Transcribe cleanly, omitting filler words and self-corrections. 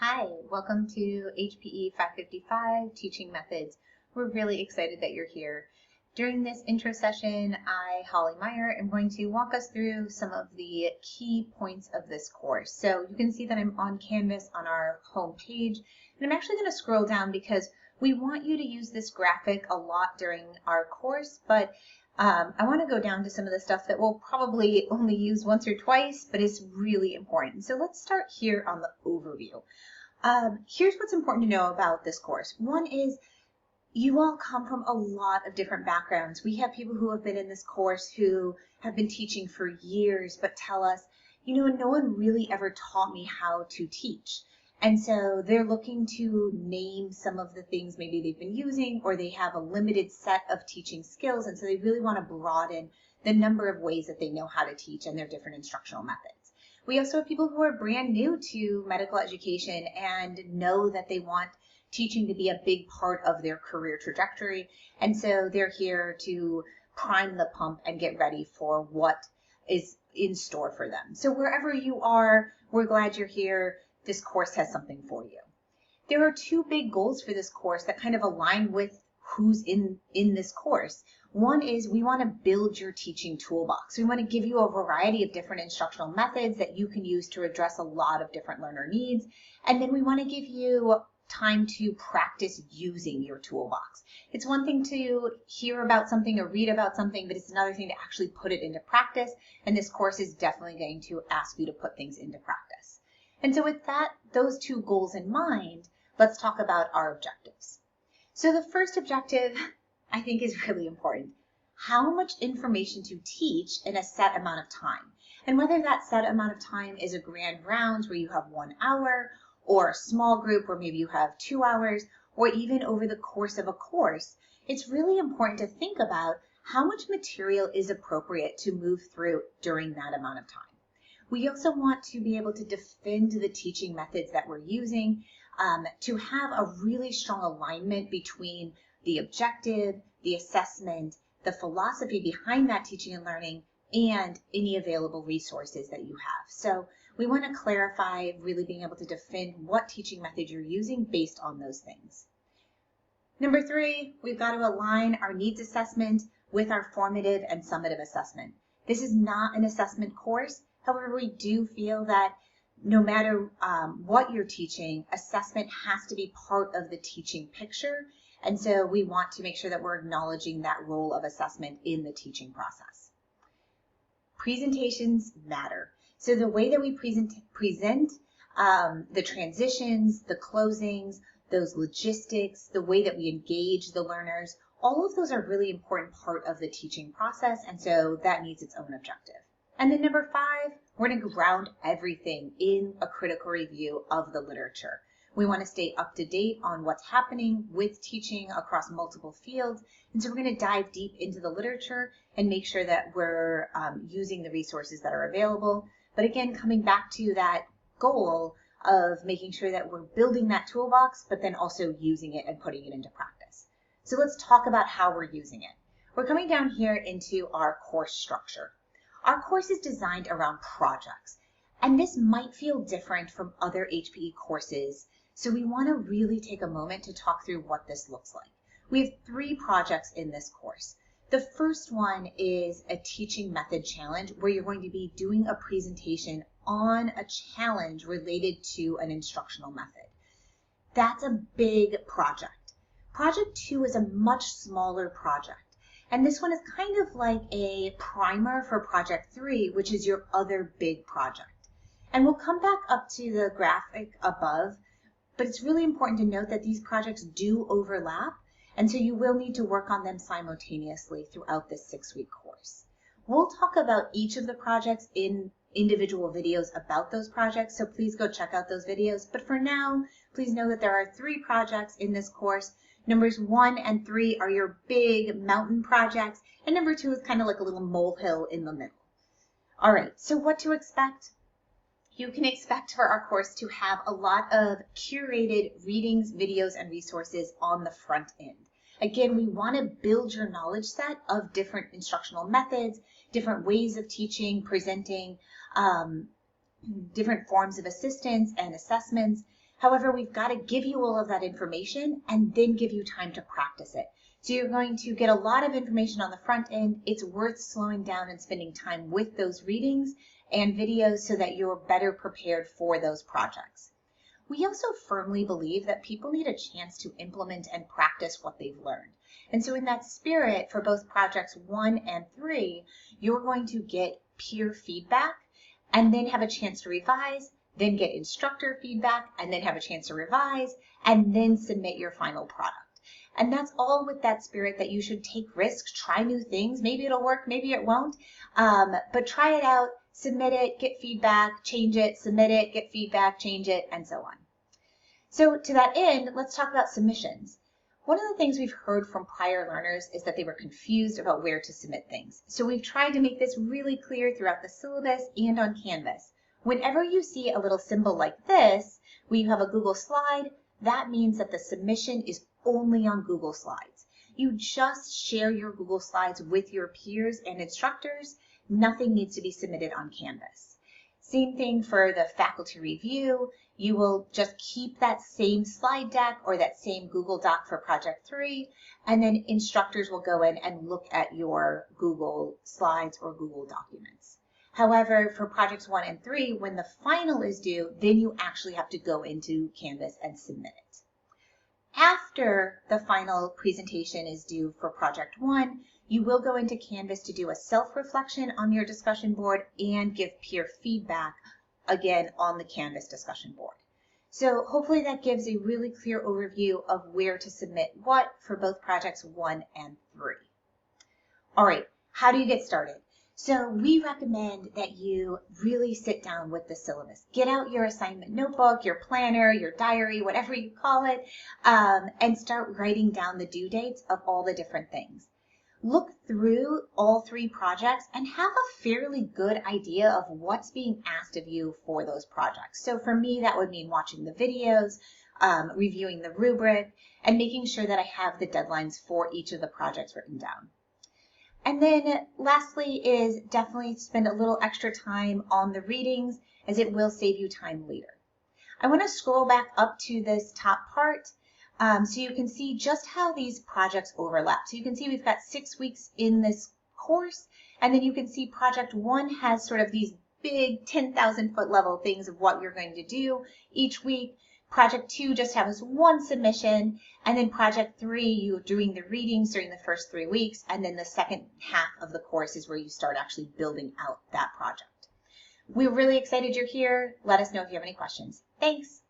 Hi, welcome to HPE 555 Teaching Methods. We're really excited that you're here. During this intro session, I, Holly Meyer, am going to walk us through some of the key points of this course. So you can see that I'm on Canvas on our home page, and I'm actually going to scroll down because we want you to use this graphic a lot during our course, but I want to go down to some of the stuff that we'll probably only use once or twice, but is really important. So let's start here on the overview. Here's what's important to know about this course. One is you all come from a lot of different backgrounds. We have people who have been in this course who have been teaching for years, but tell us, no one really ever taught me how to teach. And so they're looking to name some of the things maybe they've been using, or they have a limited set of teaching skills. And so they really want to broaden the number of ways that they know how to teach and their different instructional methods. We also have people who are brand new to medical education and know that they want teaching to be a big part of their career trajectory. And so they're here to prime the pump and get ready for what is in store for them. So wherever you are, we're glad you're here. This course has something for you. There are two big goals for this course that kind of align with who's in this course. One is we want to build your teaching toolbox. We want to give you a variety of different instructional methods that you can use to address a lot of different learner needs. And then we want to give you time to practice using your toolbox. It's one thing to hear about something or read about something, but it's another thing to actually put it into practice. And this course is definitely going to ask you to put things into practice. And so with those two goals in mind, let's talk about our objectives. So the first objective, I think, is really important. How much information to teach in a set amount of time. And whether that set amount of time is a grand rounds where you have 1 hour, or a small group where maybe you have 2 hours, or even over the course of a course, it's really important to think about how much material is appropriate to move through during that amount of time. We also want to be able to defend the teaching methods that we're using, to have a really strong alignment between the objective, the assessment, the philosophy behind that teaching and learning, and any available resources that you have. So we want to clarify really being able to defend what teaching method you're using based on those things. Number 3, we've got to align our needs assessment with our formative and summative assessment. This is not an assessment course. However, we do feel that no matter what you're teaching, assessment has to be part of the teaching picture. And so we want to make sure that we're acknowledging that role of assessment in the teaching process. Presentations matter. So the way that we present the transitions, the closings, those logistics, the way that we engage the learners, all of those are really important part of the teaching process. And so that needs its own objective. And then number 5, we're going to ground everything in a critical review of the literature. We want to stay up to date on what's happening with teaching across multiple fields. And so we're going to dive deep into the literature and make sure that we're using the resources that are available. But again, coming back to that goal of making sure that we're building that toolbox, but then also using it and putting it into practice. So let's talk about how we're using it. We're coming down here into our course structure. Our course is designed around projects, and this might feel different from other HPE courses, so we want to really take a moment to talk through what this looks like. We have 3 projects in this course. The first one is a teaching method challenge where you're going to be doing a presentation on a challenge related to an instructional method. That's a big project. Project 2 is a much smaller project. And this one is kind of like a primer for project 3, which is your other big project. And we'll come back up to the graphic above, but it's really important to note that these projects do overlap, and so you will need to work on them simultaneously throughout this 6-week course. We'll talk about each of the projects in individual videos about those projects, so please go check out those videos. But for now, please know that there are 3 projects in this course. Numbers 1 and 3 are your big mountain projects, and number 2 is kind of like a little molehill in the middle. All right, so what to expect? You can expect for our course to have a lot of curated readings, videos, and resources on the front end. Again, we want to build your knowledge set of different instructional methods, different ways of teaching, presenting, different forms of assistance and assessments. However, we've got to give you all of that information and then give you time to practice it. So you're going to get a lot of information on the front end. It's worth slowing down and spending time with those readings and videos so that you're better prepared for those projects. We also firmly believe that people need a chance to implement and practice what they've learned. And so in that spirit, for both projects 1 and 3, you're going to get peer feedback and then have a chance to revise, then get instructor feedback, and then have a chance to revise, and then submit your final product. And that's all with that spirit that you should take risks, try new things. Maybe it'll work, maybe it won't, but try it out, submit it, get feedback, change it, submit it, get feedback, change it, and so on. So to that end, let's talk about submissions. One of the things we've heard from prior learners is that they were confused about where to submit things. So we've tried to make this really clear throughout the syllabus and on Canvas. Whenever you see a little symbol like this, where you have a Google slide, that means that the submission is only on Google Slides. You just share your Google Slides with your peers and instructors. Nothing needs to be submitted on Canvas. Same thing for the faculty review. You will just keep that same slide deck or that same Google Doc for Project 3, and then instructors will go in and look at your Google Slides or Google documents. However, for Projects 1 and 3, when the final is due, then you actually have to go into Canvas and submit it. After the final presentation is due for Project 1, you will go into Canvas to do a self-reflection on your discussion board and give peer feedback, again, on the Canvas discussion board. So hopefully that gives a really clear overview of where to submit what for both Projects 1 and 3. All right, how do you get started? So we recommend that you really sit down with the syllabus. Get out your assignment notebook, your planner, your diary, whatever you call it, and start writing down the due dates of all the different things. Look through all 3 projects and have a fairly good idea of what's being asked of you for those projects. So for me, that would mean watching the videos, reviewing the rubric, and making sure that I have the deadlines for each of the projects written down. And then lastly is definitely spend a little extra time on the readings, as it will save you time later. I want to scroll back up to this top part so you can see just how these projects overlap. So you can see we've got 6 weeks in this course, and then you can see Project 1 has sort of these big 10,000 foot level things of what you're going to do each week. Project 2 just has 1 submission, and then Project 3, you're doing the readings during the first 3 weeks, and then the second half of the course is where you start actually building out that project. We're really excited you're here. Let us know if you have any questions. Thanks.